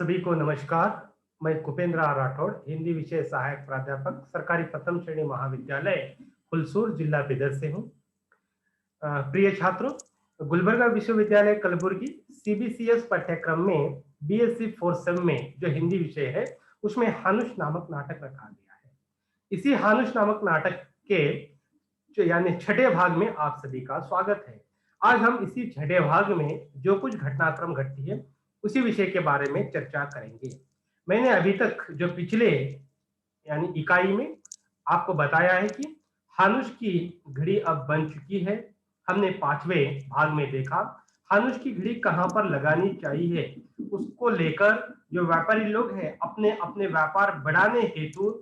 सभी को नमस्कार। मैं कुपेंद्र आर राठौड़, हिंदी विषय सहायक प्राध्यापक, सरकारी प्रथम श्रेणी महाविद्यालय हुलसूर, जिला बिदर से हूँ। प्रिय छात्रों, गुलबर्गा विश्वविद्यालय कलबुर्गी सीबीसीएस पाठ्यक्रम में बीएससी फोर्थ सेम में जो हिंदी विषय है उसमें हानुष नामक नाटक रखा गया है। इसी हानुष नामक नाटक के यानी छठे भाग में आप सभी का स्वागत है। आज हम इसी छठे भाग में जो कुछ घटनाक्रम घटती है उसी विषय के बारे में चर्चा करेंगे। मैंने अभी तक जो पिछले यानी इकाई में आपको बताया है कि हानुष की घड़ी अब बन चुकी है। हमने पांचवें भाग में देखा हानुष की घड़ी कहां पर लगानी चाहिए, उसको लेकर जो व्यापारी लोग हैं अपने अपने व्यापार बढ़ाने हेतु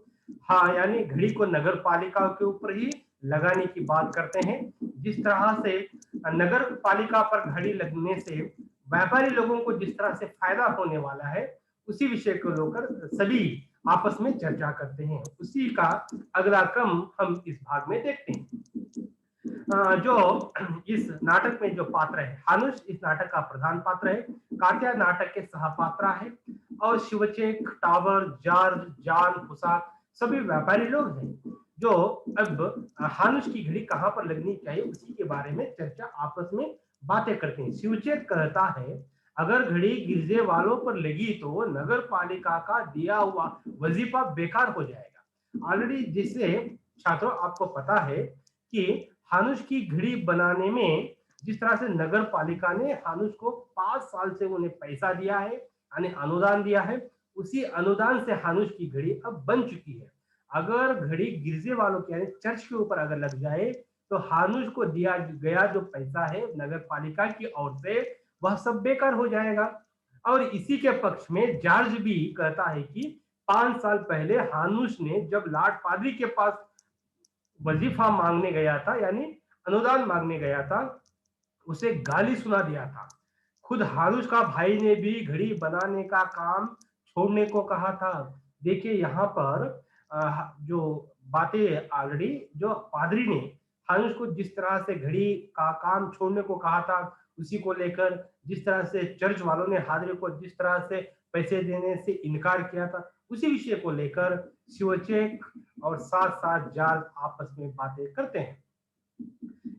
हाँ यानी घड़ी को नगर पालिका के ऊपर ही लगाने की बात करते हैं। जिस तरह से नगर पालिका पर घड़ी लगने से व्यापारी लोगों को जिस तरह से फायदा होने वाला है उसी विषय को लेकर सभी आपस में चर्चा करते हैं। उसी का अगला क्रम हम इस भाग में देखते हैं। जो इस नाटक में जो पात्र है हानुष, इस नाटक का प्रधान पात्र है। कात्या नाटक के सहपात्रा है और शिवचेक, टावर, जॉर्ज, जान, हुसाक सभी व्यापारी लोग हैं जो अब हानुष की घड़ी कहां पर लगनी चाहिए उसी के बारे में चर्चा आपस में बातें करते हैं। शिवचेक कहता है अगर घड़ी गिरजे वालों पर लगी तो नगर पालिका का दिया हुआ वजीफा बेकार हो जाएगा। ऑलरेडी जिससे छात्रों आपको पता है कि हानुष की घड़ी बनाने में जिस तरह से नगर पालिका ने हानुष को 5 साल से उन्हें पैसा दिया है यानी अनुदान दिया है, उसी अनुदान से हानुष की घड़ी अब बन चुकी है। अगर घड़ी गिरजे वालों के यानी चर्च के ऊपर अगर लग जाए तो हानुष को दिया गया जो पैसा है नगर पालिका की ओर से वह सब बेकार हो जाएगा। और इसी के पक्ष में जॉर्ज भी कहता है कि 5 साल पहले हानुष ने जब लॉर्ड पादरी के पास वजीफा मांगने गया था यानी अनुदान मांगने गया था, उसे गाली सुना दिया था। खुद हानुष का भाई ने भी घड़ी बनाने का काम छोड़ने को कहा था। देखिए यहाँ पर जो बातें ऑलरेडी जो पादरी ने हानुष को जिस तरह से घड़ी का काम छोड़ने को कहा था उसी को लेकर जिस तरह से चर्च वालों ने हादरे को जिस तरह से पैसे देने से इनकार किया था उसी विषय को लेकर शिवचेक और साथ साथ जाल आपस में बातें करते हैं।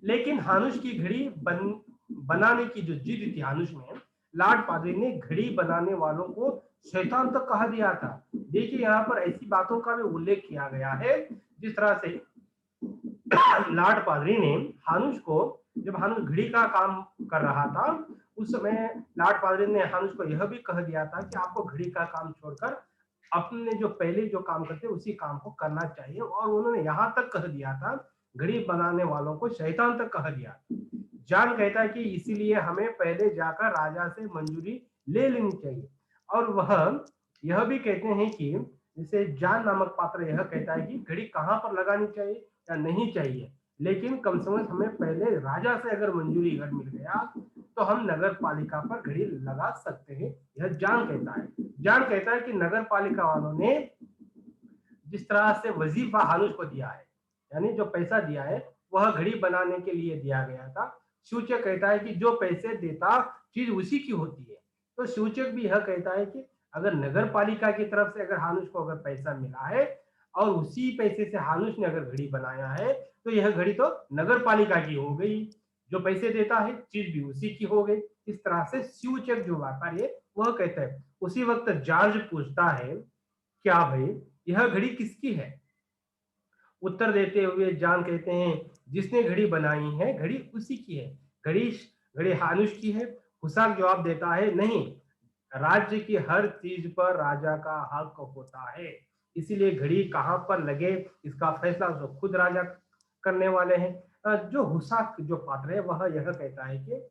लेकिन हानुष की घड़ी बनाने की जो जिद थी हानुष में, लॉर्ड पादरी ने घड़ी बनाने वालों को शैतान तक कहा दिया था। देखिए यहाँ पर ऐसी बातों का भी उल्लेख किया गया है जिस तरह से लॉर्ड पादरी ने हानुष को जब हानुष घड़ी का काम कर रहा था उस समय लॉर्ड पादरी ने हानुष को यह भी कह दिया था कि आपको घड़ी का काम छोड़कर अपने जो पहले जो काम करते उसी काम को करना चाहिए। और उन्होंने यहाँ तक कह दिया था घड़ी बनाने वालों को शैतान तक कह दिया। जान कहता है कि इसीलिए हमें पहले जाकर राजा से मंजूरी ले लेनी चाहिए। और वह यह भी कहते हैं कि जैसे जान नामक पात्र यह कहता है कि घड़ी कहाँ पर लगानी चाहिए या नहीं चाहिए, लेकिन कम से कम हमें पहले राजा से अगर मंजूरी अगर मिल गया तो हम नगर पालिका पर घड़ी लगा सकते हैं, यह जान कहता है। जान कहता है कि नगर पालिका वालों ने जिस तरह से वजीफा हानुष को दिया है यानी जो पैसा दिया है वह घड़ी बनाने के लिए दिया गया था। शिवचक कहता है कि जो पैसे देता चीज उसी की होती है। तो शिवचक भी यह कहता है कि अगर नगर पालिका की तरफ से अगर हानुष को अगर पैसा मिला है और उसी पैसे से हानुष ने अगर घड़ी बनाया है तो यह घड़ी तो नगर पालिका की हो गई, जो पैसे देता है चीज भी उसी की हो गई। इस तरह से शिवचक जो व्यापारी है वह कहता है। उसी वक्त जॉर्ज पूछता है क्या भाई यह घड़ी किसकी है? उत्तर देते हुए जान कहते हैं जिसने घड़ी बनाई है घड़ी उसी की है, घड़ी घड़ी हानुष की है। हुसाक जवाब देता है नहीं, राज्य की हर चीज पर राजा का हक होता है, इसीलिए घड़ी कहाँ पर लगे इसका फैसला तो खुद राजा करने वाले हैं। जो हुसाक जो पात्र है वह यह कहता है कि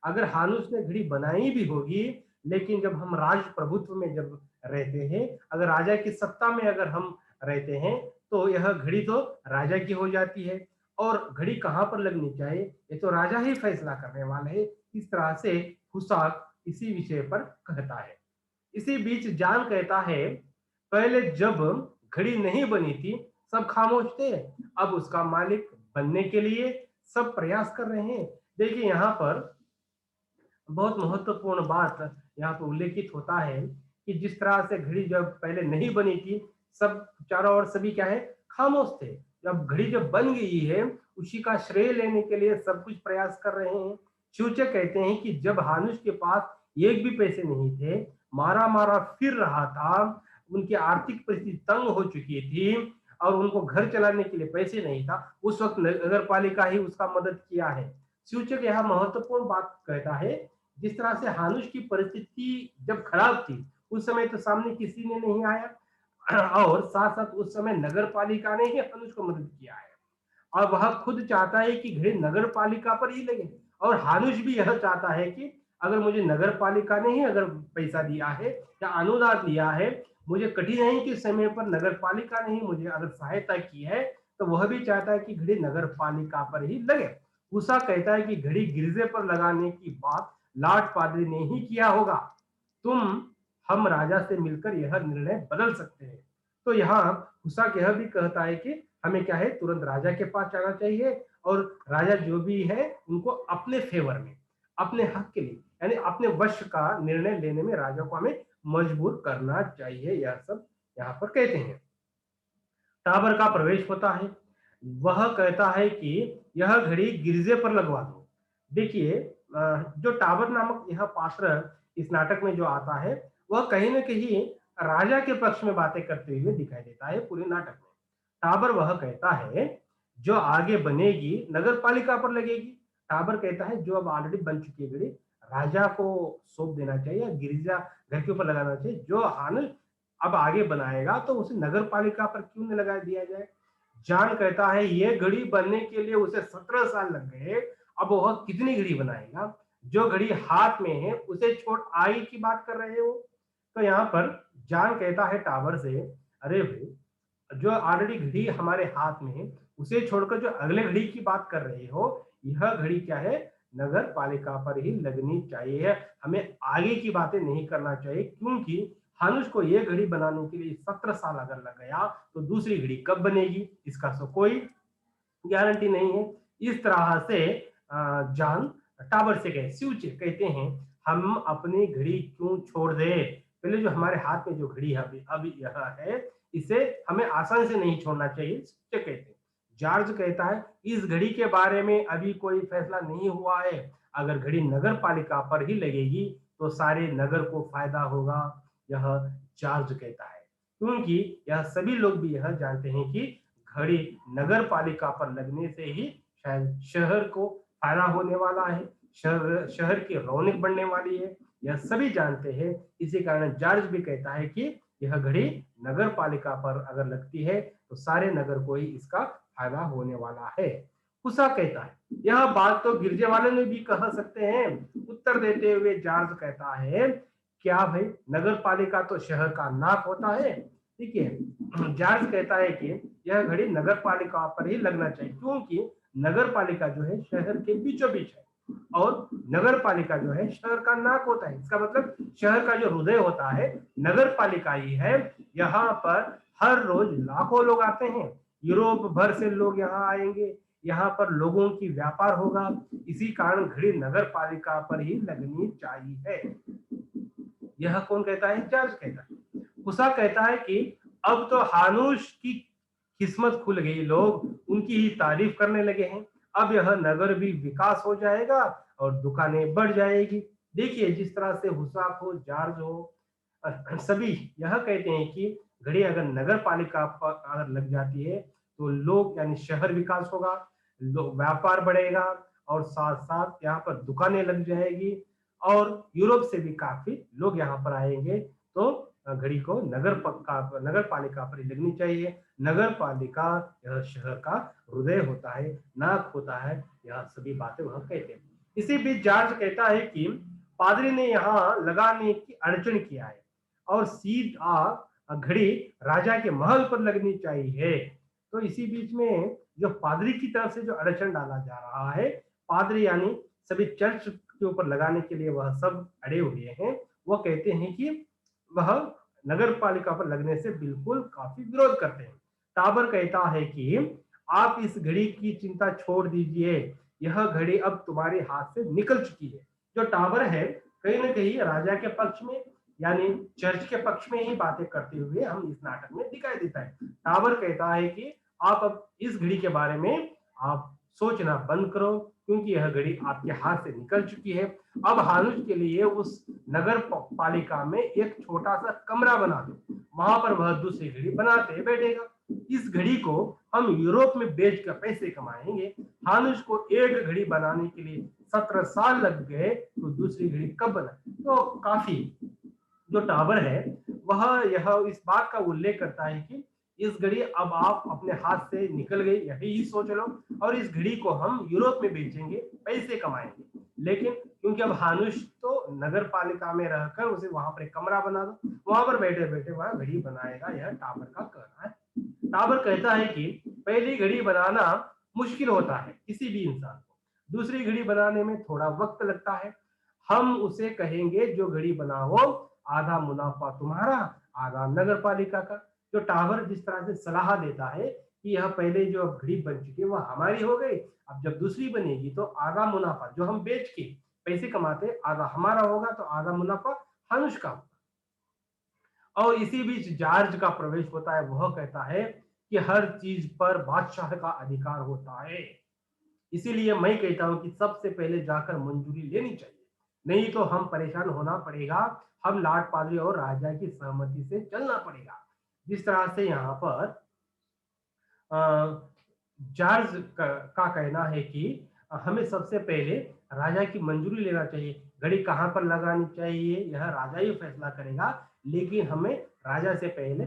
अगर हानुष ने घड़ी बनाई भी होगी लेकिन जब हम राज प्रभुत्व में जब रहते हैं, अगर राजा की सत्ता में अगर हम रहते हैं तो यह घड़ी तो राजा की हो जाती है और घड़ी कहाँ पर लगनी चाहिए ये तो राजा ही फैसला करने वाला है। इस तरह से हुसाक इसी विषय पर कहता है। इसी बीच जान कहता है पहले जब घड़ी नहीं बनी थी सब खामोश थे, अब उसका मालिक बनने के लिए सब प्रयास कर रहे हैं। देखिए यहाँ पर बहुत महत्वपूर्ण बात यहाँ पर उल्लेखित होता है कि जिस तरह से घड़ी जब पहले नहीं बनी थी, सब चारों ओर सभी क्या है, खामोश थे। जब घड़ी जब बन गई है, उसी का श्रेय लेने के लिए सब कुछ प्रयास कर रहे हैं। शिवचक कहते हैं कि जब हानुष के पास एक भी पैसे नहीं थे, मारा मारा फिर रहा था, उनकी आर्थिक परिस्थिति तंग हो चुकी थी और उनको घर चलाने के लिए पैसे नहीं था, उस वक्त नगर पालिका ही उसका मदद किया है। शिवचक यह महत्वपूर्ण बात कहता है, जिस तरह से हानुष की परिस्थिति जब खराब थी, उस समय तो सामने किसी ने नहीं आया और साथ साथ उस समय नगर पालिका ने ही हानुष को मदद किया है। और वह खुद चाहता है कि घड़ी नगर पालिका पर ही लगे, और हानुष भी यह चाहता है कि अगर मुझे नगर पालिका ने ही अगर पैसा दिया है या अनुदान दिया है, मुझे कठिनाई के समय पर नगर पालिका ने ही मुझे अगर सहायता की है, तो वह भी चाहता है कि घड़ी नगर पालिका पर ही लगे। उषा कहता है कि घड़ी गिरजे पर लगाने की बात लाट पादरी ने ही किया होगा, तुम हम राजा से मिलकर यह निर्णय बदल सकते हैं। तो यहाँ उषा यह भी कहता है कि हमें क्या है, तुरंत राजा के पास जाना चाहिए और राजा जो भी है उनको अपने फेवर में, अपने हक के लिए, यानी अपने वश का निर्णय लेने में राजा को हमें मजबूर करना चाहिए। यह सब यहाँ पर कहते हैं। टावर का प्रवेश होता है, वह कहता है कि यह घड़ी गिरजे पर लगवा दो। देखिए, जो टावर नामक यह पात्र इस नाटक में जो आता है, वह कहीं ना कहीं राजा के पक्ष में बातें करते हुए दिखाई देता है पूरे नाटक में। टावर वह कहता है जो आगे बनेगी नगर पालिका पर लगेगी। टावर कहता है जो अब ऑलरेडी बन चुकी है घड़ी, राजा को सौंप देना चाहिए, गिरिजा घर के ऊपर लगाना चाहिए। जो हान अब आगे बनाएगा तो उसे नगर पालिका पर क्यों नहीं लगा दिया जाए। जान कहता है ये घड़ी बनने के लिए उसे 17 साल लग गए, अब वह कितनी घड़ी बनाएगा। जो घड़ी हाथ में है उसे छोड़ आगे की बात कर रहे हो। तो यहाँ पर जान कहता है टावर से, अरे भाई, जो ऑलरेडी घड़ी हमारे हाथ में है उसे छोड़कर जो अगले घड़ी की बात कर रहे हो, यह घड़ी क्या है, नगर पालिका पर ही लगनी चाहिए, हमें आगे की बातें नहीं करना चाहिए। क्योंकि हानुष को यह घड़ी बनाने के लिए 17 साल अगर लग गया तो दूसरी घड़ी कब बनेगी इसका तो कोई गारंटी नहीं है। इस तरह से जान टावर से कहे, शिवचे कहते हैं हम अपनी घड़ी क्यों छोड़ दे, पहले जो हमारे हाथ में जो घड़ी है अभी यह है, इसे हमें आसानी से नहीं छोड़ना चाहिए। शिवचे कहते हैं। जॉर्ज कहता है इस घड़ी के बारे में अभी कोई फैसला नहीं हुआ है, अगर घड़ी नगर पालिका पर ही लगेगी तो सारे नगर को फायदा होगा, यह जॉर्ज कहता है। क्योंकि यह सभी लोग भी यह जानते हैं कि घड़ी नगर पालिका पर लगने से ही शायद शहर को फायदा होने वाला है, शहर की रौनक बढ़ने वाली है, यह सभी जानते हैं। इसी कारण जॉर्ज भी कहता है कि यह घड़ी नगर पालिका पर अगर लगती है तो सारे नगर को ही इसका फायदा होने वाला है। उषा कहता है यह बात तो गिरजे वाले ने भी कह सकते हैं। उत्तर देते हुए जॉर्ज कहता है क्या भाई, नगर पालिका तो शहर का नाक होता है। ठीक है, जॉर्ज कहता है कि यह घड़ी नगर पालिका पर ही लगना चाहिए, क्योंकि नगर पालिका जो है शहर के बीचों बीच है और नगर पालिका जो है शहर का नाक होता है। इसका मतलब शहर का जो हृदय होता है नगर पालिका ही है। यहाँ पर हर रोज लाखों लोग आते हैं, यूरोप भर से लोग यहाँ आएंगे, यहाँ पर लोगों की व्यापार होगा, इसी कारण घड़ी नगर पालिका पर ही लगनी चाहिए। यह कौन कहता है, जॉर्ज कहता है। उषा कहता है कि अब तो हानुष की किस्मत खुल गई, लोग उनकी ही तारीफ करने लगे हैं, अब यह नगर भी विकास हो जाएगा और दुकानें बढ़ जाएगी। देखिए जिस तरह से हुसाक हो, जॉर्ज हो, सभी यह कहते हैं कि घड़ी अगर नगर पालिका पर अगर लग जाती है तो लोग यानी शहर विकास होगा, लोग व्यापार बढ़ेगा और साथ साथ यहाँ पर दुकानें लग जाएगी और यूरोप से भी काफी लोग यहाँ पर आएंगे। तो घड़ी को नगर पालिका पर ही लगनी चाहिए। नगर पालिका यह शहर का हृदय होता है, नाक होता है, यह सभी बातें वह कहते हैं। इसी बीच जॉर्ज कहता है कि पादरी ने यहाँ लगाने की अड़चन किया है और सीधा घड़ी राजा के महल पर लगनी चाहिए। तो इसी बीच में जो पादरी की तरफ से जो अड़चन डाला जा रहा है, पादरी यानी सभी चर्च के ऊपर लगाने के लिए वह सब अड़े हुए हैं, वह कहते हैं कि वह नगर पालिका पर लगने से बिल्कुल काफी विरोध करते हैं। टाबर कहता है कि आप इस घड़ी की चिंता छोड़ दीजिए, यह घड़ी अब तुम्हारे हाथ से निकल चुकी है। जो टाबर है कहीं ना कहीं राजा के पक्ष में, यानी चर्च के पक्ष में ही बातें करते हुए हम इस नाटक में दिखाई देता है। टावर कहता है कि आप अब इस घड़ी के बारे में आप सोचना बंद करो, क्योंकि यह घड़ी आपके हाथ से निकल चुकी है। अब हानुश के लिए उस नगर पालिका में एक छोटा सा कमरा बना दो, वहां पर वह दूसरी घड़ी बनाते बैठेगा। इस घड़ी को हम यूरोप में बेचकर पैसे कमाएंगे। हानुश को एक घड़ी बनाने के लिए 17 साल लग गए, तो दूसरी घड़ी कब बना? तो काफी जो टावर है वह यह इस बात का उल्लेख करता है कि इस घड़ी अब आप अपने हाथ से निकल गई, यही सोच लो, और इस घड़ी को हम यूरोप में बेचेंगे, पैसे कमाएंगे। लेकिन क्योंकि अब हानुश तो नगर पालिका में रहकर उसे वहां पर एक कमरा बना दो, वहां पर बैठे बैठे वह घड़ी बनाएगा, यह टावर का कहना है। टावर कहता है कि पहली घड़ी बनाना मुश्किल होता है किसी भी इंसान को, दूसरी घड़ी बनाने में थोड़ा वक्त लगता है। हम उसे कहेंगे जो घड़ी बनाओ, आधा मुनाफा तुम्हारा, आधा नगर पालिका का। जो टावर जिस तरह से सलाह देता है कि यह पहले जो घड़ी बन चुकी है वह हमारी हो गई, अब जब दूसरी बनेगी तो आधा मुनाफा जो हम बेच के पैसे कमाते आधा हमारा होगा, तो आधा मुनाफा हनुष का होगा। और इसी बीच जॉर्ज का प्रवेश होता है, वह कहता है कि हर चीज पर बादशाह का अधिकार होता है, इसीलिए मैं कहता हूं कि सबसे पहले जाकर मंजूरी लेनी चाहिए, नहीं तो हम परेशान होना पड़ेगा, हम लाट पादरी और राजा की सहमति से चलना पड़ेगा। जिस तरह से यहाँ पर जॉर्ज का कहना है कि हमें सबसे पहले राजा की मंजूरी लेना चाहिए, घड़ी कहाँ पर लगानी चाहिए यह राजा ही फैसला करेगा, लेकिन हमें राजा से पहले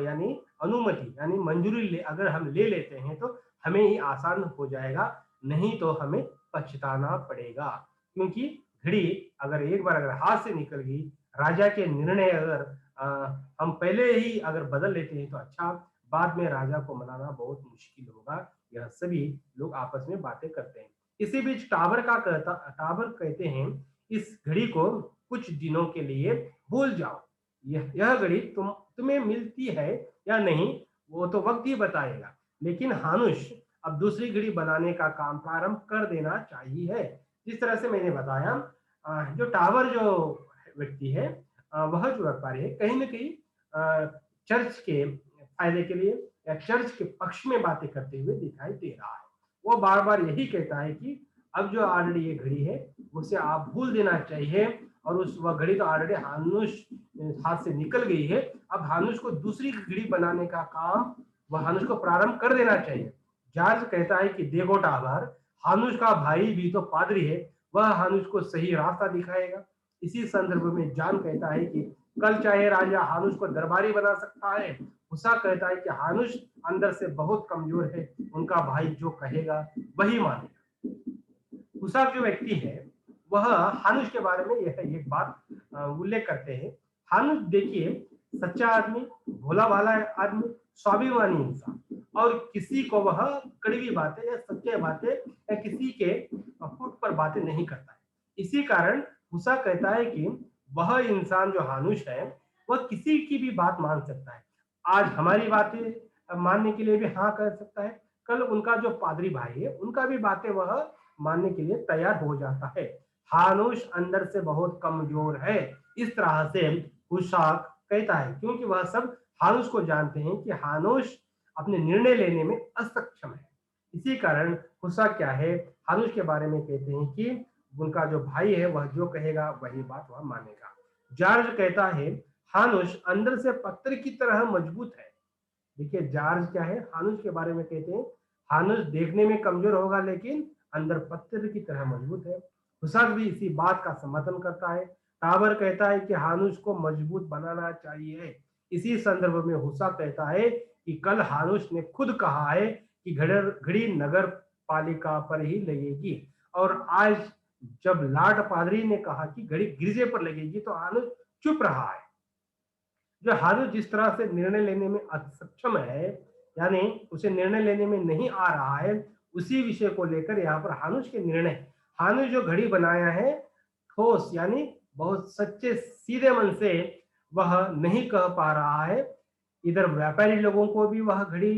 यानी अनुमति यानी मंजूरी अगर हम ले लेते हैं तो हमें ही आसान हो जाएगा, नहीं तो हमें पछताना पड़ेगा। क्योंकि घड़ी अगर एक बार अगर हाथ से निकल गई, राजा के निर्णय अगर हम पहले ही अगर बदल लेते हैं तो अच्छा, बाद में राजा को मनाना बहुत मुश्किल होगा। यह सभी लोग आपस में बातें करते हैं। इसी बीच टावर कहते हैं इस घड़ी को कुछ दिनों के लिए भूल जाओ, यह घड़ी तुम्हें मिलती है या नहीं वो तो वक्त ही बताएगा, लेकिन हानुश अब दूसरी घड़ी बनाने का काम प्रारंभ कर देना चाहिए। जिस तरह से मैंने बताया, जो टावर जो व्यक्ति है, वह जो व्यापारी है, कहीं ना कहीं चर्च के फायदे के लिए या चर्च के पक्ष में बातें करते हुए दिखाई दे रहा है। वो बार बार यही कहता है कि अब जो ऑलरेडी ये घड़ी है उसे आप भूल देना चाहिए, और उस वह घड़ी तो ऑलरेडी हानुश हाथ से निकल गई है, अब हानुश को दूसरी घड़ी बनाने का काम वह हानुश को प्रारंभ कर देना चाहिए। जॉर्ज कहता है कि देखो टावर, हानुश का भाई भी तो पादरी है, वह हानुश को सही रास्ता दिखाएगा। इसी संदर्भ में जॉन कहता है कि कल चाहे राजा हानुश को दरबारी बना सकता है। हुसा कहता है कि हानुश अंदर से बहुत कमजोर है, उनका भाई जो कहेगा वही मानेगा। हुसा जो व्यक्ति है वह हानुश के बारे में यह एक बात उल्लेख करते हैं। हानुश देखिए सच्चा आदमी, भोला भाला आदमी, स्वाभिमानी इंसान, और किसी को वह कड़वी बातें या सच्चे बातें या किसी के फुट पर बातें नहीं करता है। इसी कारण हुसा कहता है कि वह इंसान जो हानुश है वह किसी की भी बात मान सकता है, आज हमारी बातें मानने के लिए भी हाँ कर सकता है, कल उनका जो पादरी भाई है उनका भी बातें वह मानने के लिए तैयार हो जाता है। हानुश अंदर से बहुत कमजोर है, इस तरह से हुशाक कहता है, क्योंकि वह सब हानुश को जानते हैं कि हानुश अपने निर्णय लेने में असक्षम है। इसी कारण हुसा क्या है, हानुश के बारे में कहते हैं कि उनका जो भाई है वह जो कहेगा वही बात वह मानेगा। जॉर्ज कहता है हानुश अंदर से पत्थर की तरह मजबूत है। देखिए जॉर्ज क्या है, हानुश के बारे में कहते हैं हानुश देखने में कमजोर होगा लेकिन अंदर पत्थर की तरह मजबूत है। हुसाक भी इसी बात का समर्थन करता है। टावर कहता है कि हानुश को मजबूत बनाना चाहिए। इसी संदर्भ में हुसाक कहता है कि कल हानुश ने खुद कहा है कि घड़ी नगर पालिका पर ही लगेगी, और आज जब लॉर्ड पादरी ने कहा कि घड़ी गिरजे पर लगेगी तो हानुश चुप रहा है। जो हानुश जिस तरह से निर्णय लेने में असक्षम है, यानी उसे निर्णय लेने में नहीं आ रहा है, उसी विषय को लेकर यहाँ पर हानुश के निर्णय, हानुश जो घड़ी बनाया है ठोस यानी बहुत सच्चे सीधे मन से वह नहीं कह पा रहा है। इधर व्यापारी लोगों को भी वह घड़ी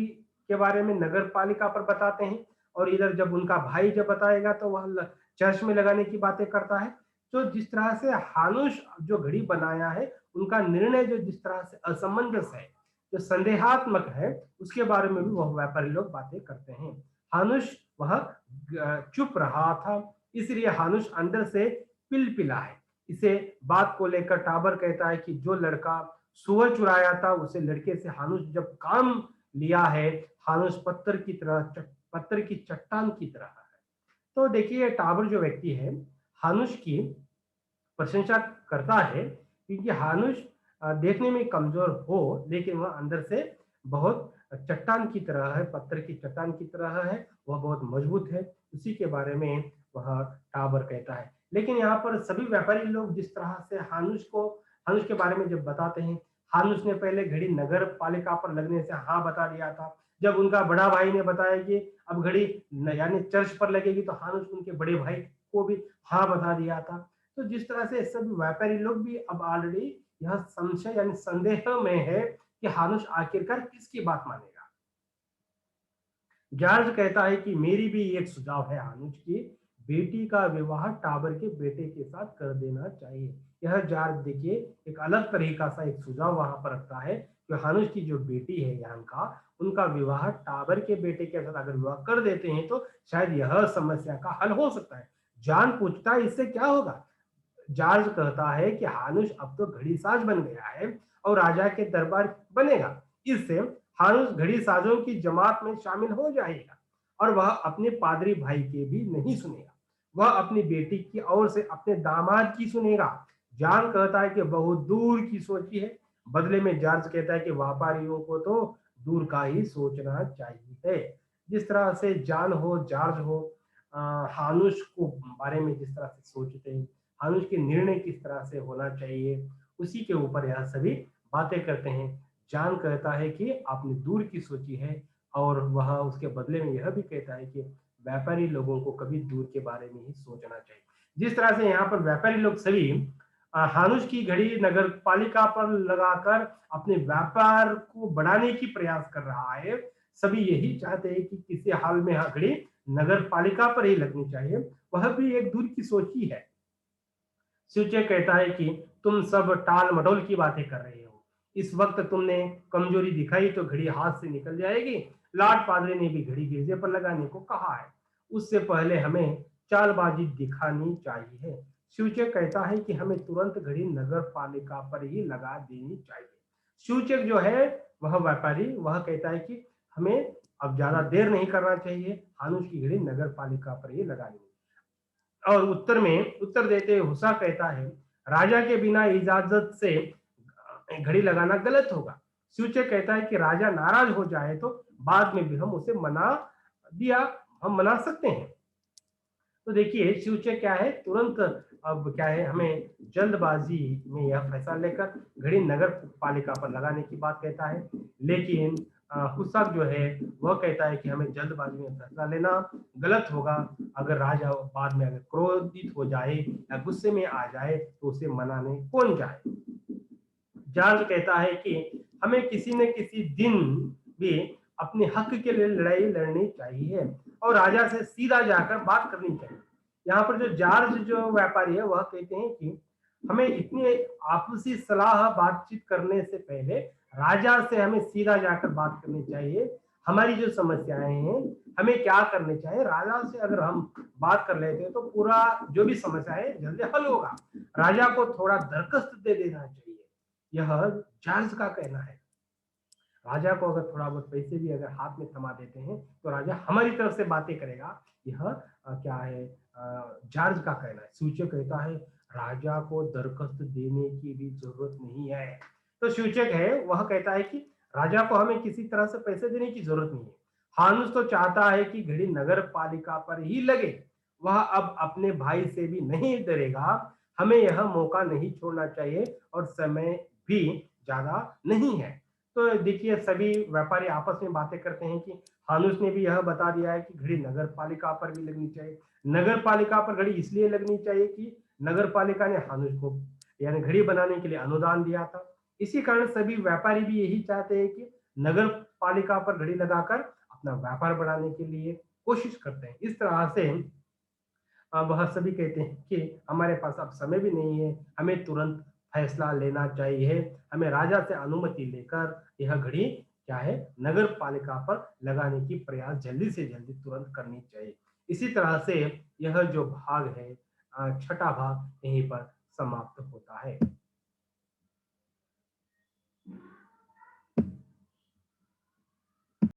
के बारे में नगर पालिका पर बताते हैं, और इधर जब उनका भाई जब बताएगा तो वह चर्च में लगाने की बातें करता है। जो जिस तरह से हानुश जो घड़ी बनाया है, उनका निर्णय जो जिस तरह से असमंजस है, जो संदेहात्मक है, उसके बारे में भी वह व्यापारी लोग बातें करते हैं। हानुश वह चुप रहा था, इसलिए हानुश अंदर से पिलपिला है। इसे बात को लेकर टाबर कहता है कि जो लड़का सुअर चुराया था, उसे लड़के से हानुश जब काम लिया है, हानुश पत्थर की चट्टान की तरह है। तो देखिए टाबर जो व्यक्ति है, हानुश की प्रशंसा करता है, क्योंकि हानुश देखने में कमजोर हो, लेकिन वह अंदर से बहुत चट्टान की तरह है, पत्थर की चट्टान की तरह है, वह बहुत मजबूत है। उसी के बारे में वह टाबर कहता है। लेकिन यहाँ पर सभी व्यापारी लोग जिस तरह से हानुश के बारे में जब बताते हैं, हानुश ने पहले घड़ी नगर पालिका पर लगने से हाँ बता दिया था। जब उनका बड़ा भाई ने बताया कि अब घड़ी यानी चर्च पर लगेगी, तो हानुश उनके बड़े भाई को भी हाँ बता दिया था। तो जिस तरह से सब व्यापारी लोग भी अब ऑलरेडी यह संशय यानी संदेह में है कि हानुश आखिरकार किसकी बात मानेगा। जॉर्ज कहता है कि मेरी भी एक सुझाव है, हानुश की बेटी का विवाह टाबर के बेटे के साथ कर देना चाहिए। यह जॉर्ज देखिए एक अलग तरीका सा एक सुझाव वहां पर रखता है कि हानुश की जो बेटी है यांका, उनका विवाह टाबर के बेटे के साथ अगर विवाह कर देते हैं तो शायद यह समस्या का हल हो सकता है। जॉन पूछता है इससे क्या होगा। जॉर्ज कहता है कि हानुश अब तो घड़ीसाज बन गया है और राजा के दरबार बनेगा। इससे हानुश घड़ीसाजों की जमात में शामिल हो जाएगा और वह अपने पादरी भाई के भी नहीं सुनेगा, वह अपनी बेटी की और से अपने दामाद की सुनेगा। जॉन कहता है कि बहुत दूर की सोची है। बदले में जॉर्ज कहता है कि व्यापारियों को तो दूर का ही सोचना चाहिए। जिस तरह से जॉन हो, जॉर्ज हो, हानुश को बारे में जिस तरह से सोचते हैं, हानुश के निर्णय किस तरह से होना चाहिए, उसी के ऊपर यह सभी बातें करते हैं। जॉन कहता है कि आपने दूर की सोची है, और वह उसके बदले में यह भी कहता है कि व्यापारी लोगों को कभी दूर के बारे में ही सोचना चाहिए। जिस तरह से यहाँ पर व्यापारी लोग सभी हानुश की घड़ी नगर पालिका पर लगाकर अपने व्यापार को बढ़ाने की प्रयास कर रहा है। सभी यही चाहते हैं कि किसी हाल में यह घड़ी नगर पालिका पर ही लगनी चाहिए। वह भी एक दूर की सोच ही है। सूचे कहता है कि तुम सब टाल मटोल की बातें कर रहे हो। इस वक्त तुमने कमजोरी दिखाई तो घड़ी हाथ से निकल जाएगी। लॉर्ड पादरी ने भी घड़ी गिरजे पर लगाने को कहा है। उससे पहले हमें चालबाजी दिखानी चाहिए। सूचक कहता है कि हमें तुरंत घड़ी नगर पालिका पर ही लगा देनी चाहिए। सूचक जो है वह व्यापारी, वह कहता है कि हमें अब ज्यादा देर नहीं करना चाहिए, हानुश की घड़ी नगर पालिका पर ही लगानी। और उत्तर देते हुसा कहता है, राजा के बिना इजाजत से घड़ी लगाना गलत होगा। सूचक कहता है कि राजा नाराज हो जाए तो बाद में भी हम उसे मना सकते हैं। तो देखिए सूचक क्या है, तुरंत अब क्या है, हमें जल्दबाजी में यह फैसला लेकर घड़ी नगर पालिका पर लगाने की बात कहता है। लेकिन हुसक जो है वह कहता है कि हमें जल्दबाजी में फैसला लेना गलत होगा। अगर राजा बाद में अगर क्रोधित हो जाए या गुस्से में आ जाए तो उसे मनाने कौन जाए। जॉर्ज कहता है कि हमें किसी न किसी दिन भी अपने हक के लिए लड़ाई लड़नी चाहिए और राजा से सीधा जाकर बात करनी चाहिए। यहाँ पर जो जॉर्ज जो व्यापारी है वह कहते हैं कि हमें इतनी आपसी सलाह बातचीत करने से पहले राजा से हमें सीधा जाकर बात करनी चाहिए। हमारी जो समस्याएं हैं, हमें क्या करने चाहिए, राजा से अगर हम बात कर लेते हैं तो पूरा जो भी समस्या है जल्दी हल होगा। राजा को थोड़ा दरखास्त दे देना चाहिए, यह जॉर्ज का कहना है। राजा को अगर थोड़ा बहुत पैसे भी अगर हाथ में थमा देते हैं तो राजा हमारी तरफ से बातें करेगा। यह क्या है, जॉर्ज का कहना है। सूचक कहता है राजा को दरखास्त देने की भी जरूरत नहीं है। तो सूचक है वह कहता है कि राजा को हमें किसी तरह से पैसे देने की जरूरत नहीं है। हानुस तो चाहता है कि घड़ी नगर पालिका पर ही लगे। वह अब अपने भाई से भी नहीं डरेगा। हमें यह मौका नहीं छोड़ना चाहिए और समय भी ज्यादा नहीं है। तो देखिए सभी व्यापारी आपस में बातें करते हैं कि हानुस ने भी यह बता दिया है कि घड़ी नगर पालिका पर भी लगनी चाहिए। नगर पालिका पर घड़ी इसलिए लगनी चाहिए कि नगर पालिका ने हानुस को यानी घड़ी बनाने के लिए अनुदान दिया था। इसी कारण सभी व्यापारी भी यही चाहते हैं कि नगर पालिका पर घड़ी लगाकर अपना व्यापार बढ़ाने के लिए कोशिश करते हैं। इस तरह से वह सभी कहते हैं कि हमारे पास अब समय भी नहीं है, हमें तुरंत फैसला लेना चाहिए, हमें राजा से अनुमति लेकर यह घड़ी क्या है नगर पालिका पर लगाने की प्रयास जल्दी से जल्दी तुरंत करनी चाहिए। इसी तरह से यह जो भाग है छठा भाग यहीं पर समाप्त होता है।